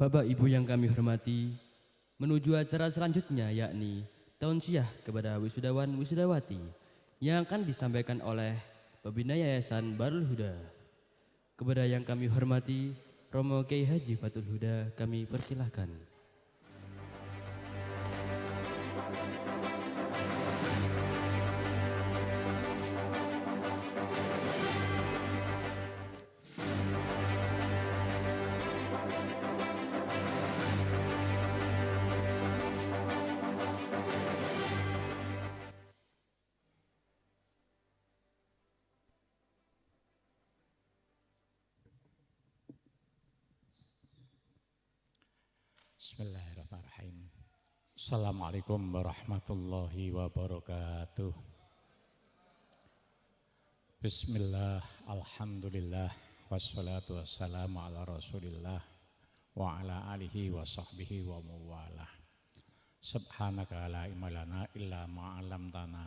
Bapak Ibu yang kami hormati, menuju acara selanjutnya yakni tausiah kepada wisudawan wisudawati yang akan disampaikan oleh Pembina Yayasan Barul Huda. Kepada yang kami hormati, Romo Kiai Haji Fatul Huda, kami persilahkan. Bismillahirrahmanirrahim. Assalamualaikum warahmatullahi wabarakatuh. Bismillah, alhamdulillah, wassalatu wassalamu ala rasulillah wa ala alihi wa sahbihi wa mawalah. Subhanaka la ilma lana illa ma'alamtana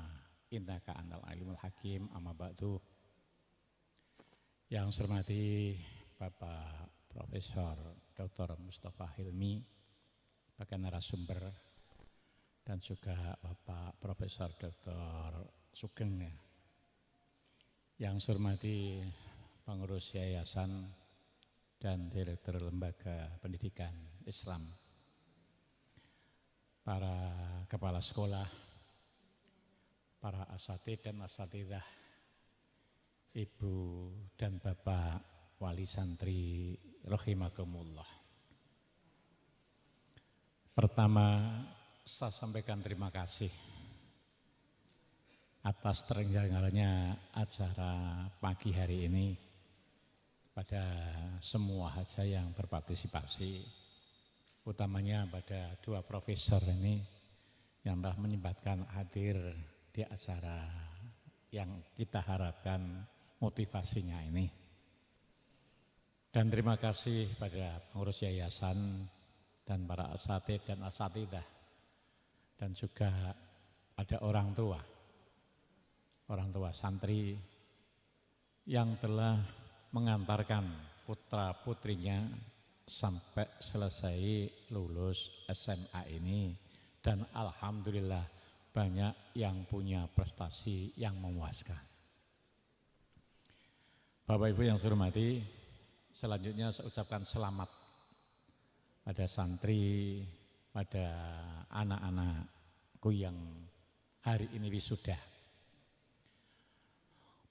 innaka antal alimul hakim, amma ba'du. Yang saya hormati Bapak Profesor Dr. Mustafa Hilmi sebagai narasumber, dan juga Bapak Profesor Dr. Sugeng ya. Yang saya hormati pengurus yayasan dan direktur lembaga pendidikan Islam, para kepala sekolah, para asatidz dan asatidzah, Ibu dan Bapak wali santri rahimakumullah. Pertama, saya sampaikan terima kasih atas terenggalnya acara pagi hari ini pada semua saja yang berpartisipasi, utamanya pada dua profesor ini yang telah menyempatkan hadir di acara yang kita harapkan motivasinya ini. Dan terima kasih pada pengurus yayasan dan para asatidz dan asatidzah, dan juga ada orang tua santri yang telah mengantarkan putra putrinya sampai selesai lulus SMA ini, dan alhamdulillah banyak yang punya prestasi yang memuaskan. Bapak Ibu yang saya hormati, selanjutnya saya ucapkan selamat pada santri, pada anak-anakku yang hari ini wisuda.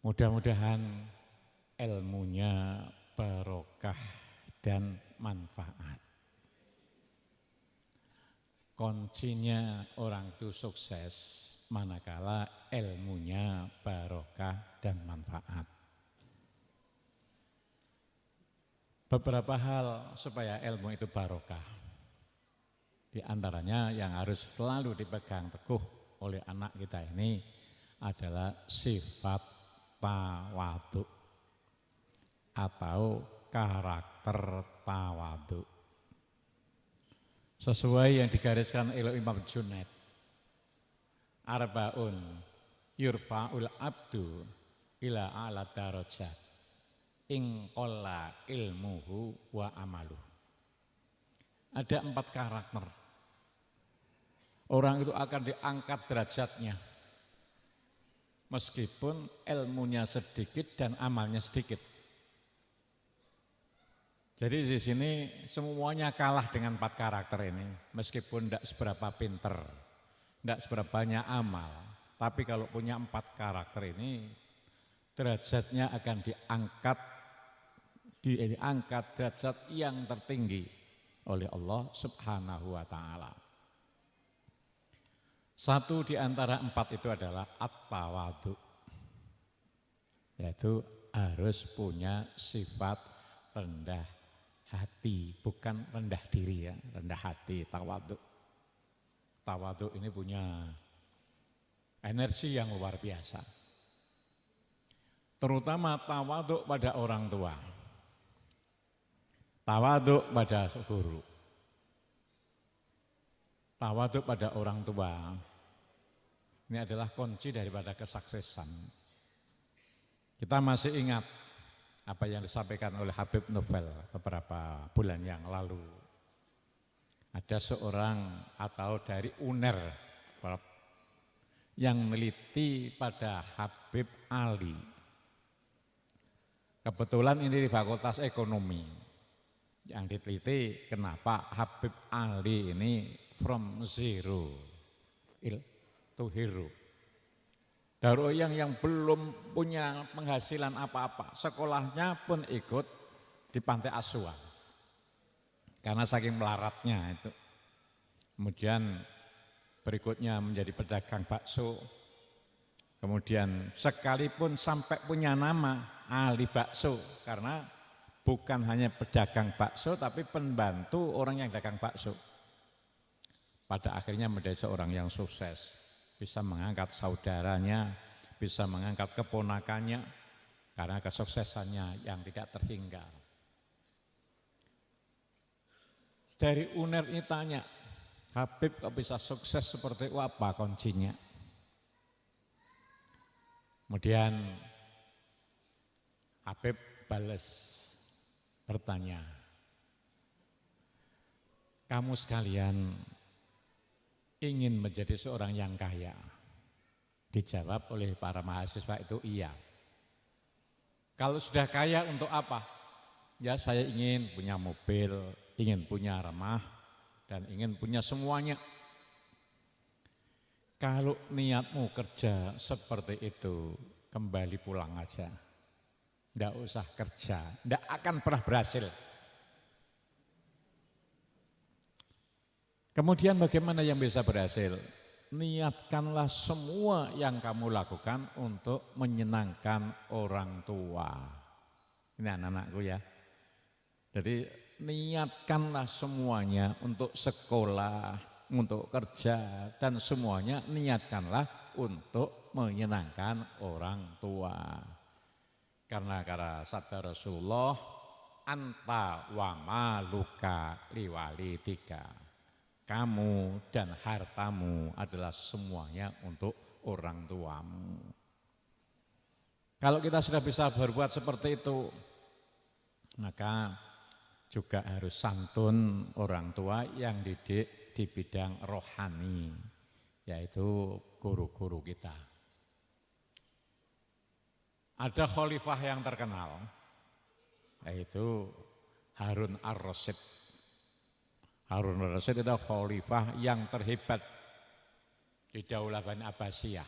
Mudah-mudahan ilmunya barokah dan manfaat. Kuncinya orang itu sukses manakala ilmunya barokah dan manfaat. Beberapa hal supaya ilmu itu barokah, di antaranya yang harus selalu dipegang teguh oleh anak kita ini adalah sifat tawadhu atau karakter tawadhu. Sesuai yang digariskan oleh Imam Junaid, arbaun yurfa'ul abdu ila ala darajat ing qalla ilmuhu wa amaluh. Ada 4 karakter. Orang itu akan diangkat derajatnya meskipun ilmunya sedikit dan amalnya sedikit. Jadi di sini semuanya kalah dengan 4 karakter ini, meskipun tidak seberapa pinter, tidak seberapa banyak amal, tapi kalau punya 4 karakter ini derajatnya akan diangkat derajat yang tertinggi oleh Allah Subhanahu wa ta'ala. Satu di antara 4 itu adalah at-tawadhu, yaitu harus punya sifat rendah hati, bukan rendah diri ya, rendah hati, tawadhu. Tawadhu ini punya energi yang luar biasa. Terutama tawadhu pada orang tua, tawadhu pada guru, tawadhu pada orang tua. Ini adalah kunci daripada kesuksesan. Kita masih ingat apa yang disampaikan oleh Habib Novel beberapa bulan yang lalu. Ada seorang atau dari UNER yang meneliti pada Habib Ali. Kebetulan ini di Fakultas Ekonomi. Yang diteliti kenapa Habib Ali ini from zero to hero. Dari orang yang belum punya penghasilan apa-apa, sekolahnya pun ikut di pantai asuhan. Karena saking melaratnya itu. Kemudian berikutnya menjadi pedagang bakso. Kemudian sekalipun sampai punya nama Ali Bakso, karena bukan hanya pedagang bakso tapi pembantu orang yang dagang bakso. Pada akhirnya menjadi seorang yang sukses, bisa mengangkat saudaranya, bisa mengangkat keponakannya, karena kesuksesannya yang tidak terhingga. Dari UNER ini tanya, Habib kok bisa sukses seperti itu, apa kuncinya? Kemudian Habib balas bertanya, kamu sekalian ingin menjadi seorang yang kaya? Dijawab oleh para mahasiswa itu iya. Kalau sudah kaya untuk apa? Ya saya ingin punya mobil, ingin punya rumah, dan ingin punya semuanya. Kalau niatmu kerja seperti itu, kembali pulang aja. Tidak usah kerja, tidak akan pernah berhasil. Kemudian bagaimana yang bisa berhasil? Niatkanlah semua yang kamu lakukan untuk menyenangkan orang tua. Ini anak-anakku ya. Jadi niatkanlah semuanya untuk sekolah, untuk kerja, dan semuanya niatkanlah untuk menyenangkan orang tua. Karena sabda Rasulullah, anta wa maluka liwalidika. Kamu dan hartamu adalah semuanya untuk orang tuamu. Kalau kita sudah bisa berbuat seperti itu, maka juga harus santun orang tua yang didik di bidang rohani, yaitu guru-guru kita. Ada khalifah yang terkenal, yaitu Harun ar-Rasyid. Harun ar-Rasyid itu khalifah yang terhebat di Daulah Bani Abbasiyah.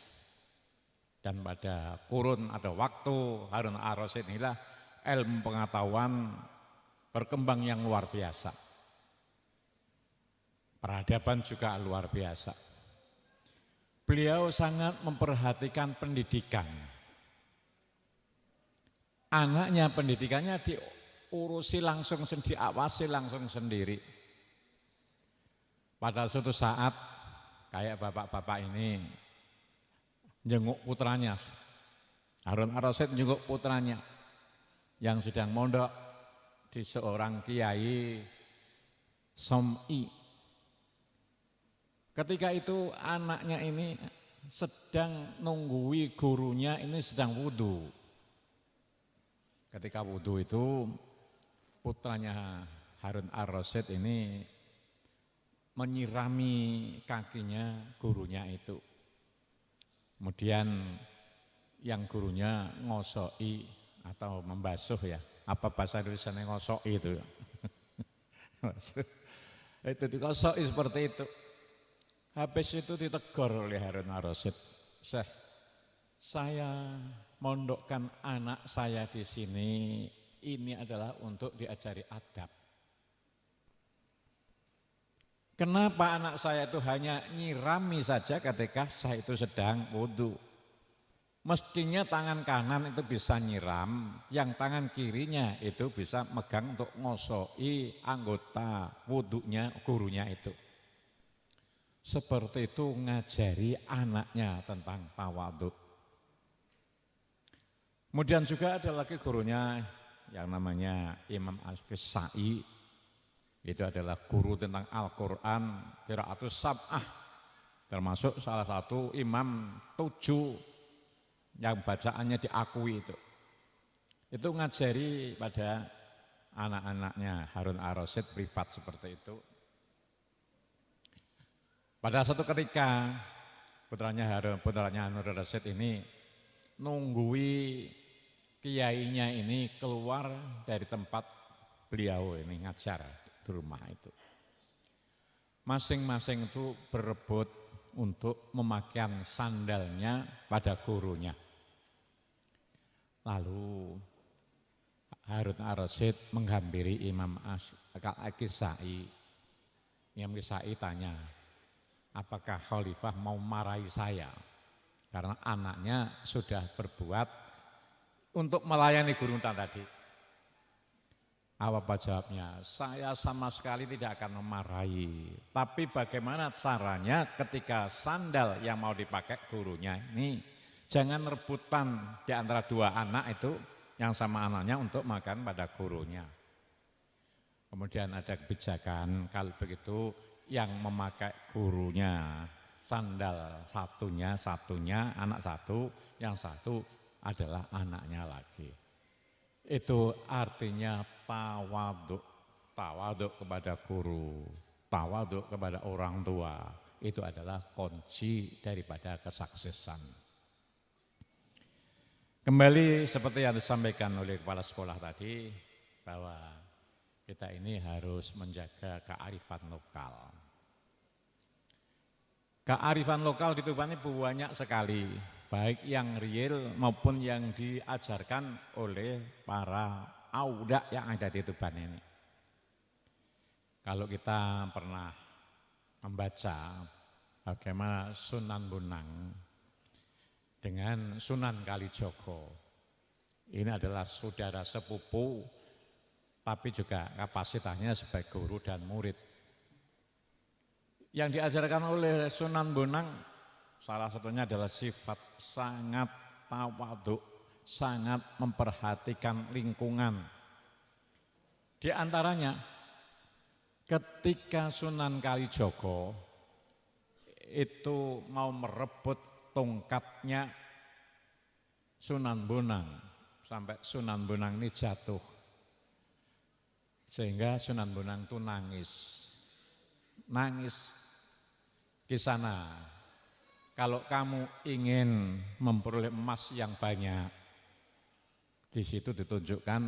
Dan pada kurun ada waktu Harun ar-Rasyid inilah ilmu pengetahuan berkembang yang luar biasa. Peradaban juga luar biasa. Beliau sangat memperhatikan pendidikan. Anaknya pendidikannya diurusi langsung, diawasi langsung sendiri. Pada suatu saat kayak bapak-bapak ini jenguk putranya, Harun ar-Rasyid jenguk putranya yang sedang mondok di seorang kiai Som'i. Ketika itu anaknya ini sedang nunggui gurunya ini sedang wudhu. Ketika wudhu itu putranya Harun ar-Rasyid ini menyirami kakinya gurunya itu. Kemudian yang gurunya ngosoi atau membasuh ya. Apa bahasa Indonesianya ngosoi itu? Itu dikosoi seperti itu. Habis itu ditegur oleh Harun ar-Rasyid. Saya mondokkan anak saya di sini, ini adalah untuk diajari adab. Kenapa anak saya itu hanya nyirami saja ketika saya itu sedang wudhu? Mestinya tangan kanan itu bisa nyiram, yang tangan kirinya itu bisa megang untuk ngosoi anggota wudhunya gurunya itu. Seperti itu ngajari anaknya tentang tawadhu. Kemudian juga ada lagi gurunya yang namanya Imam Al-Kisai. Itu adalah guru tentang Al-Quran, qiraatus sab'ah. Termasuk salah satu imam 7 yang bacaannya diakui itu. Itu ngajari pada anak-anaknya Harun ar-Rasyid privat seperti itu. Pada satu ketika putranya Harun Rasid ini nunggui kiainya ini keluar dari tempat beliau ini ngajar di rumah itu. Masing-masing itu berebut untuk memakaikan sandalnya pada gurunya. Lalu Harun Ar-Rasyid menghampiri Imam Al-Kisai. Imam Kisai tanya, apakah khalifah mau marahi saya? Karena anaknya sudah berbuat untuk melayani guru tadi. Apa jawabnya? Saya sama sekali tidak akan memarahi. Tapi bagaimana caranya ketika sandal yang mau dipakai gurunya ini, jangan rebutan di antara dua anak itu, yang sama anaknya untuk makan pada gurunya. Kemudian ada kebijakan kalau begitu yang memakai gurunya sandal satunya anak satu, yang satu adalah anaknya lagi. Itu artinya tawaduk kepada guru, tawaduk kepada orang tua. Itu adalah kunci daripada kesuksesan. Kembali seperti yang disampaikan oleh kepala sekolah tadi, bahwa kita ini harus menjaga kearifan lokal. Kearifan lokal di Tuban ini banyak sekali, baik yang real maupun yang diajarkan oleh para auda yang ada di Tuban ini. Kalau kita pernah membaca bagaimana Sunan Bonang dengan Sunan Kalijogo, ini adalah saudara sepupu, tapi juga kapasitasnya sebagai guru dan murid. Yang diajarkan oleh Sunan Bonang salah satunya adalah sifat sangat tawaduk, sangat memperhatikan lingkungan. Di antaranya ketika Sunan Kalijogo itu mau merebut tongkatnya Sunan Bonang, sampai Sunan Bonang ini jatuh. Sehingga Sunan Bonang itu nangis di sana. Kalau kamu ingin memperoleh emas yang banyak, di situ ditunjukkan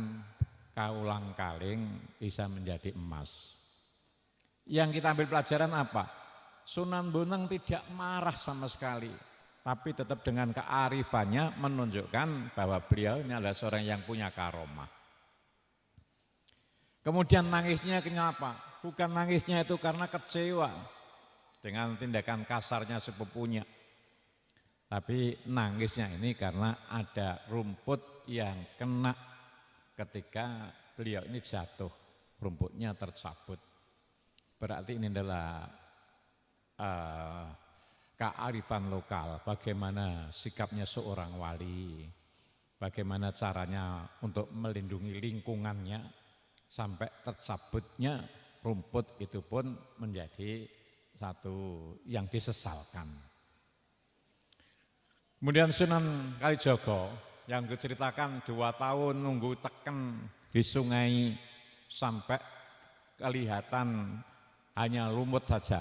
kaulang kaling bisa menjadi emas. Yang kita ambil pelajaran apa? Sunan Bonang tidak marah sama sekali, tapi tetap dengan kearifannya menunjukkan bahwa beliau ini adalah seorang yang punya karomah. Kemudian nangisnya kenapa? Bukan nangisnya itu karena kecewa dengan tindakan kasarnya sepupunya. Tapi nangisnya ini karena ada rumput yang kena ketika beliau ini jatuh, rumputnya tercabut. Berarti ini adalah kearifan lokal, bagaimana sikapnya seorang wali, bagaimana caranya untuk melindungi lingkungannya, sampai tercabutnya rumput itu pun menjadi satu yang disesalkan. Kemudian Sunan Kalijogo yang diceritakan 2 tahun nunggu teken di sungai sampai kelihatan hanya lumut saja.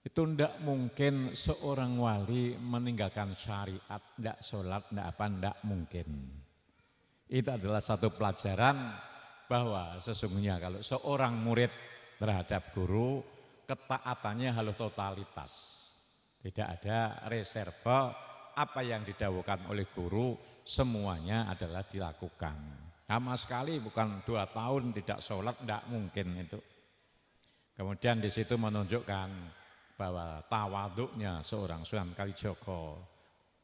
Itu tidak mungkin seorang wali meninggalkan syariat, tidak sholat, tidak mungkin. Itu adalah satu pelajaran bahwa sesungguhnya kalau seorang murid terhadap guru, ketaatannya harus totalitas. Tidak ada reserve, apa yang didhawuhkan oleh guru semuanya adalah dilakukan. Sama sekali bukan 2 tahun tidak sholat, tidak mungkin itu. Kemudian di situ menunjukkan bahwa tawaduknya seorang Sunan Kalijogo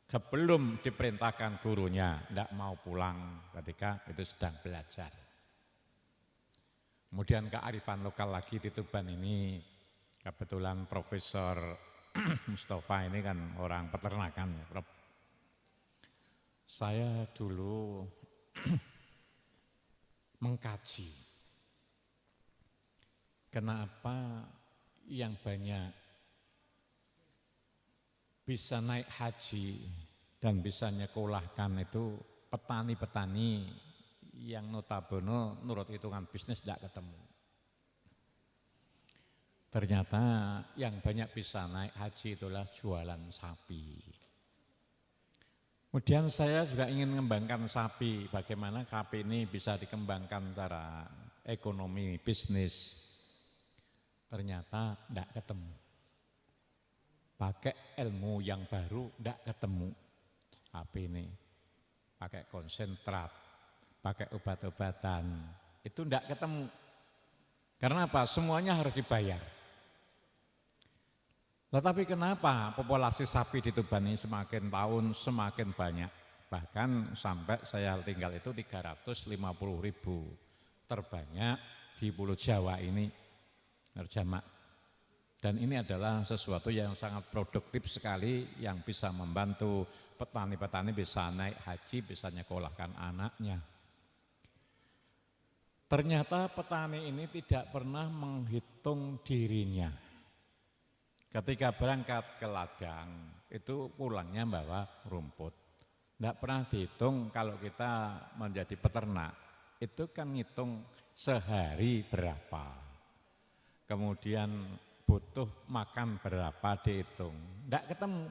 sebelum diperintahkan gurunya tidak mau pulang ketika itu sedang belajar. Kemudian kearifan lokal lagi di Tuban ini, kebetulan Profesor Mustafa ini kan orang peternakan ya, Prof. Saya dulu mengkaji kenapa yang banyak bisa naik haji dan bisa nyekolahkan itu petani-petani yang notabene menurut hitungan bisnis tidak ketemu. Ternyata yang banyak bisa naik haji itulah jualan sapi. Kemudian saya juga ingin mengembangkan sapi, bagaimana sapi ini bisa dikembangkan secara ekonomi, bisnis. Ternyata tidak ketemu. Pakai ilmu yang baru tidak ketemu sapi ini. Pakai konsentrat, pakai obat-obatan, itu tidak ketemu. Karena apa? Semuanya harus dibayar. Tetapi kenapa populasi sapi di Tuban ini semakin tahun semakin banyak? Bahkan sampai saya tinggal itu 350.000 terbanyak di Pulau Jawa ini, Nerjama. Dan ini adalah sesuatu yang sangat produktif sekali yang bisa membantu petani-petani bisa naik haji, bisa nyekolahkan anaknya. Ternyata petani ini tidak pernah menghitung dirinya. Ketika berangkat ke ladang, itu pulangnya bawa rumput. Tidak pernah dihitung kalau kita menjadi peternak, itu kan ngitung sehari berapa. Kemudian butuh makan berapa dihitung, tidak ketemu.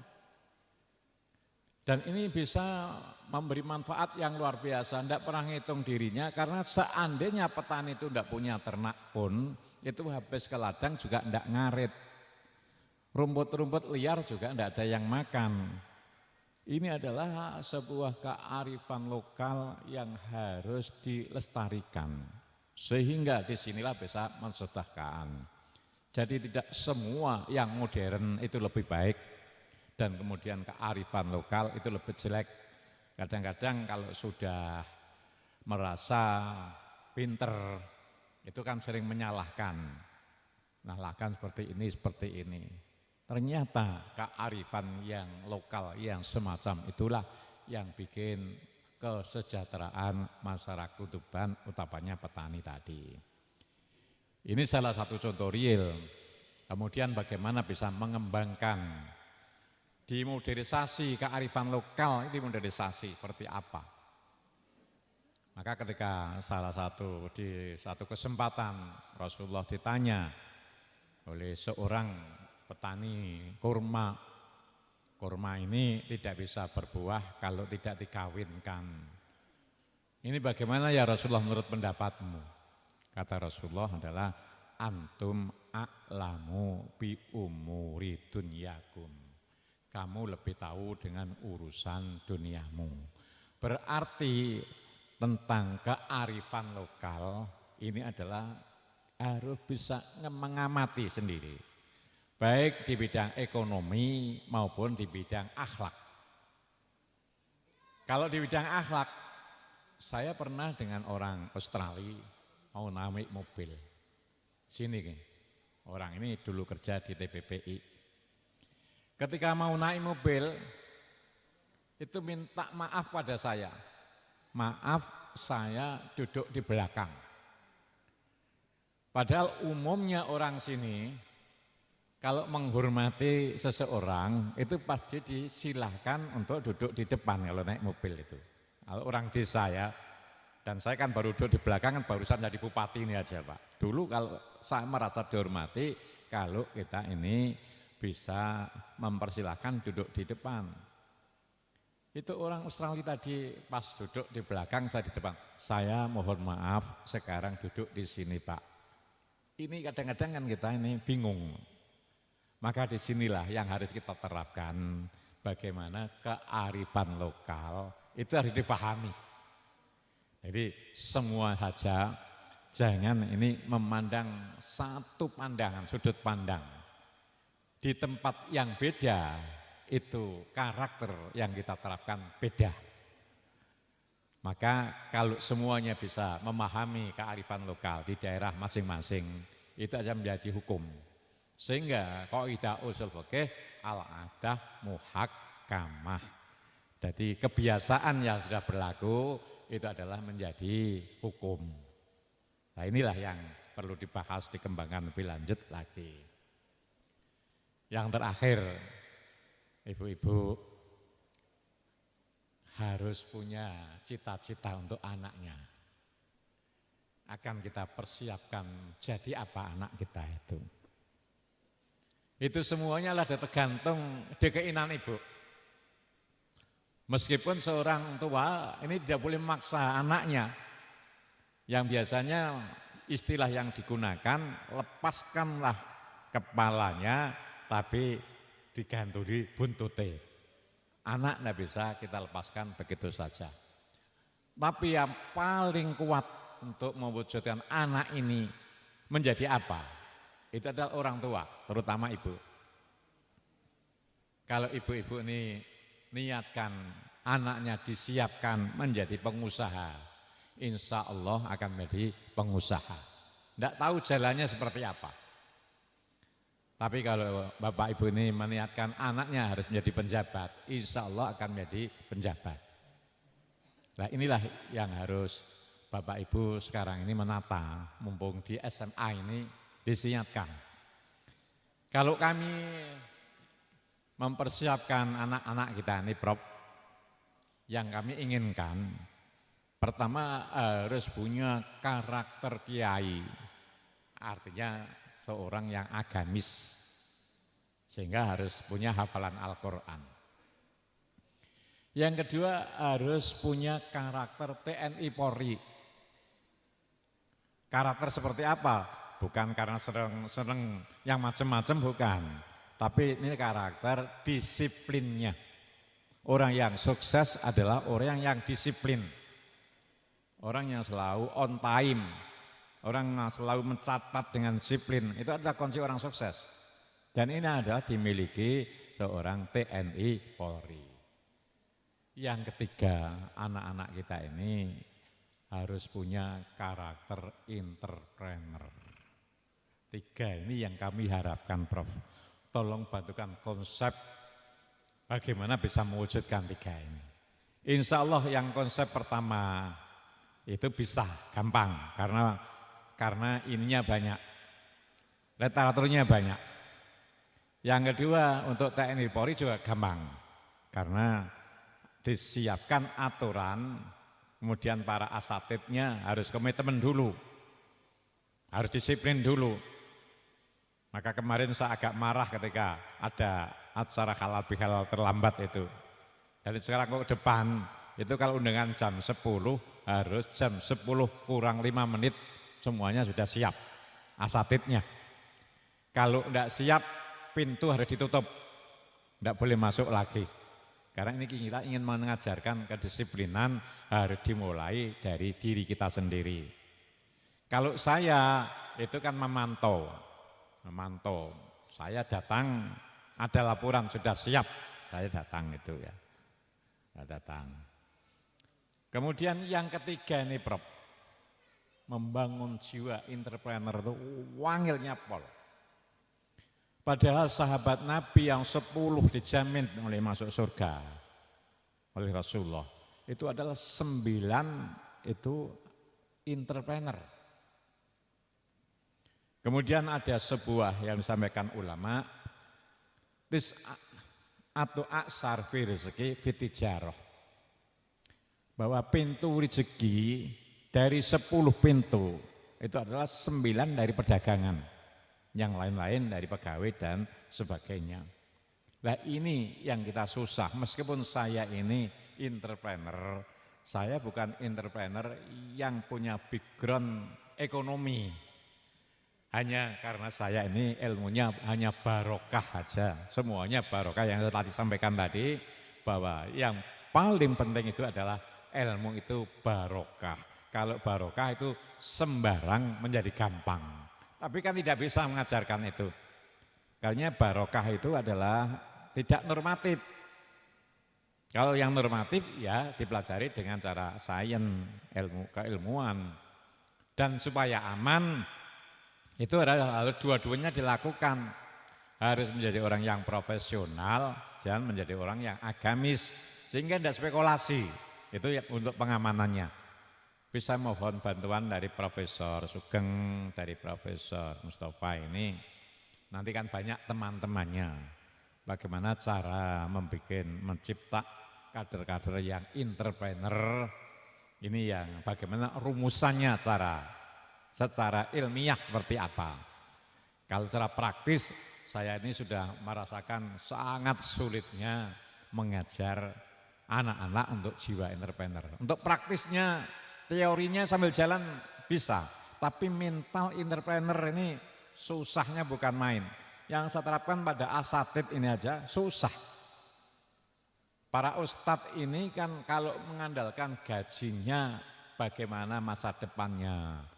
Dan ini bisa memberi manfaat yang luar biasa, tidak pernah ngitung dirinya karena seandainya petani itu tidak punya ternak pun, itu habis ke ladang juga tidak ngarit. Rumput-rumput liar juga tidak ada yang makan. Ini adalah sebuah kearifan lokal yang harus dilestarikan. Sehingga disinilah bisa mensedekahkan. Jadi tidak semua yang modern itu lebih baik. Dan kemudian kearifan lokal itu lebih jelek. Kadang-kadang kalau sudah merasa pinter, itu kan sering menyalahkan. Menyalahkan seperti ini. Ternyata kearifan yang lokal yang semacam itulah yang bikin kesejahteraan masyarakat Tuban, utamanya petani tadi. Ini salah satu contoh real. Kemudian bagaimana bisa mengembangkan dimodernisasi kearifan lokal, ini modernisasi seperti apa? Maka ketika di satu kesempatan Rasulullah ditanya oleh seorang petani kurma. Kurma ini tidak bisa berbuah kalau tidak dikawinkan. Ini bagaimana ya Rasulullah menurut pendapatmu? Kata Rasulullah adalah antum a'lamu bi umuri dunyakum. Kamu lebih tahu dengan urusan duniamu. Berarti tentang kearifan lokal ini adalah harus bisa mengamati sendiri. Baik di bidang ekonomi maupun di bidang akhlak. Kalau di bidang akhlak, saya pernah dengan orang Australia mau naik mobil. Sini nih, orang ini dulu kerja di TPPI. Ketika mau naik mobil, itu minta maaf pada saya. Maaf saya duduk di belakang. Padahal umumnya orang sini, kalau menghormati seseorang itu pasti disilahkan untuk duduk di depan kalau naik mobil itu. Kalau orang desa ya, dan saya kan baru duduk di belakang kan barusan jadi bupati ini aja Pak. Dulu kalau saya merasa dihormati kalau kita ini bisa mempersilahkan duduk di depan. Itu orang Australia tadi pas duduk di belakang saya di depan. Saya mohon maaf sekarang duduk di sini Pak. Ini kadang-kadang kan kita ini bingung. Maka disinilah yang harus kita terapkan bagaimana kearifan lokal itu harus dipahami. Jadi semua saja jangan ini memandang satu pandangan, sudut pandang. Di tempat yang beda itu karakter yang kita terapkan beda. Maka kalau semuanya bisa memahami kearifan lokal di daerah masing-masing itu akan menjadi hukum. Sehingga kaidah usul fikih al-adah muhakkamah. Jadi kebiasaan yang sudah berlaku itu adalah menjadi hukum. Nah inilah yang perlu dibahas, dikembangkan lebih lanjut lagi. Yang terakhir, ibu-ibu harus punya cita-cita untuk anaknya. Akan kita persiapkan jadi apa anak kita itu. Itu semuanya lah tergantung di keinginan ibu. Meskipun seorang tua ini tidak boleh memaksa anaknya. Yang biasanya istilah yang digunakan, lepaskanlah kepalanya tapi diganturi buntute. Anak tidak bisa kita lepaskan begitu saja. Tapi yang paling kuat untuk mewujudkan anak ini menjadi apa? Itu adalah orang tua, terutama ibu. Kalau ibu-ibu ini niatkan anaknya disiapkan menjadi pengusaha, insya Allah akan menjadi pengusaha. Tidak tahu jalannya seperti apa. Tapi kalau bapak ibu ini meniatkan anaknya harus menjadi penjabat, insya Allah akan menjadi penjabat. Nah inilah yang harus bapak ibu sekarang ini menata, mumpung di SMA ini disiapkan. Kalau kami mempersiapkan anak-anak kita ini Prof, yang kami inginkan, pertama harus punya karakter kiai, artinya seorang yang agamis, sehingga harus punya hafalan Al-Quran. Yang kedua harus punya karakter TNI Polri. Karakter seperti apa? Bukan karena seneng yang macam-macam, bukan. Tapi ini karakter disiplinnya. Orang yang sukses adalah orang yang disiplin. Orang yang selalu on time. Orang yang selalu mencatat dengan disiplin. Itu adalah kunci orang sukses. Dan ini adalah dimiliki seorang TNI Polri. Yang ketiga, anak-anak kita ini harus punya karakter entrepreneur. Tiga ini yang kami harapkan Prof. Tolong bantukan konsep bagaimana bisa mewujudkan tiga ini. Insya Allah yang konsep pertama itu bisa gampang karena ininya banyak, literaturnya banyak. Yang kedua untuk TNI Polri juga gampang karena disiapkan aturan, kemudian para asatidnya harus komitmen dulu, harus disiplin dulu. Maka kemarin saya agak marah ketika ada acara halal bihalal terlambat itu. Dari sekarang ke depan, itu kalau undangan jam 10, harus jam 10 kurang 5 menit semuanya sudah siap, asatidnya. Kalau tidak siap, pintu harus ditutup, tidak boleh masuk lagi. Karena ini kita ingin mengajarkan kedisiplinan harus dimulai dari diri kita sendiri. Kalau saya itu kan memantau, saya datang ada laporan sudah siap, saya datang itu ya, saya datang. Kemudian yang ketiga ini Prof, membangun jiwa entrepreneur itu wangilnya pol. Padahal sahabat Nabi yang 10 dijamin oleh masuk surga oleh Rasulullah, itu adalah 9 itu entrepreneur. Kemudian ada sebuah yang disampaikan ulama, atau aksar fi rezeki fitijaroh, bahwa pintu rezeki dari 10 pintu itu adalah 9 dari perdagangan. Yang lain-lain dari pegawai dan sebagainya. Nah ini yang kita susah, meskipun saya ini entrepreneur, saya bukan entrepreneur yang punya background ekonomi. Hanya karena saya ini ilmunya hanya barokah aja, semuanya barokah yang saya tadi sampaikan tadi, bahwa yang paling penting itu adalah ilmu itu barokah. Kalau barokah itu sembarang menjadi gampang. Tapi kan tidak bisa mengajarkan itu. Karena barokah itu adalah tidak normatif. Kalau yang normatif ya dipelajari dengan cara sains, keilmuan. Dan supaya aman itu adalah harus dua-duanya dilakukan. Harus menjadi orang yang profesional dan menjadi orang yang agamis. Sehingga tidak spekulasi. Itu untuk pengamanannya. Bisa mohon bantuan dari Profesor Sugeng, dari Profesor Mustafa ini. Nanti kan banyak teman-temannya. Bagaimana cara mencipta kader-kader yang entrepreneur. Ini yang bagaimana rumusannya secara ilmiah seperti apa. Kalau secara praktis saya ini sudah merasakan sangat sulitnya mengajar anak-anak untuk jiwa entrepreneur. Untuk praktisnya, teorinya sambil jalan bisa, tapi mental entrepreneur ini susahnya bukan main. Yang saya terapkan pada asatid ini aja susah. Para ustadz ini kan kalau mengandalkan gajinya bagaimana masa depannya.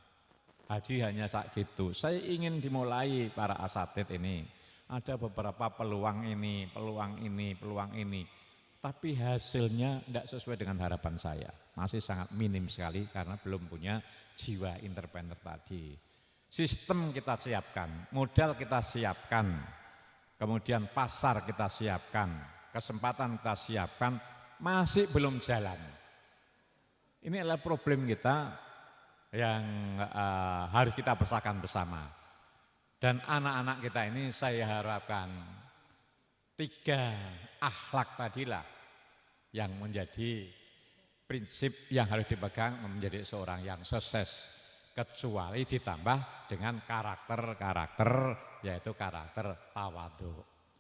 Haji hanya saat gitu. Saya ingin dimulai para asatid ini. Ada beberapa peluang ini, peluang ini, peluang ini. Tapi hasilnya tidak sesuai dengan harapan saya. Masih sangat minim sekali karena belum punya jiwa entrepreneur tadi. Sistem kita siapkan, modal kita siapkan, kemudian pasar kita siapkan, kesempatan kita siapkan, masih belum jalan. Ini adalah problem kita yang harus kita bersahkan bersama. Dan anak-anak kita ini saya harapkan 3 akhlak tadilah yang menjadi prinsip yang harus dipegang menjadi seorang yang sukses. Kecuali ditambah dengan karakter-karakter, yaitu karakter tawadhu.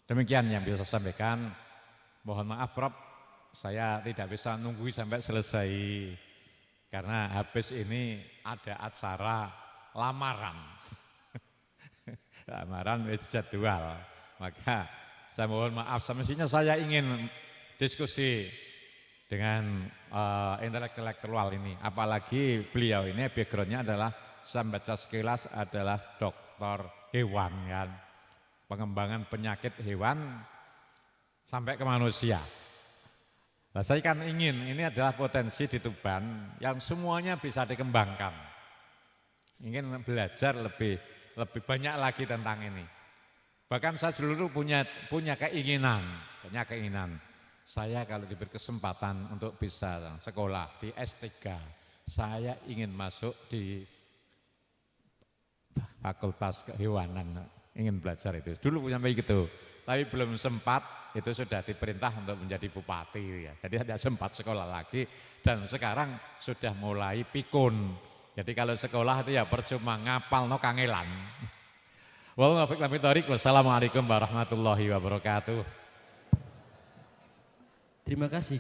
Demikian yang bisa saya sampaikan. Mohon maaf Prof, saya tidak bisa nunggu sampai selesai. Karena habis ini ada acara lamaran. Lamaran jadwal. Maka saya mohon maaf, semestinya saya ingin diskusi dengan intelektual ini. Apalagi beliau ini backgroundnya adalah saya baca sekilas adalah dokter hewan kan. Pengembangan penyakit hewan sampai ke manusia. Nah, saya kan ingin, ini adalah potensi di Tuban yang semuanya bisa dikembangkan. Ingin belajar lebih banyak lagi tentang ini. Bahkan saya dulu punya keinginan. Saya kalau diberi kesempatan untuk bisa sekolah di S3, saya ingin masuk di Fakultas Kehewanan, ingin belajar itu. Dulu punya begitu, tapi belum sempat. Itu sudah diperintah untuk menjadi bupati ya. Jadi tidak sempat sekolah lagi dan sekarang sudah mulai pikun. Jadi kalau sekolah itu ya percuma ngapal no kangelan. Wassalamualaikum warahmatullahi wabarakatuh. Terima kasih.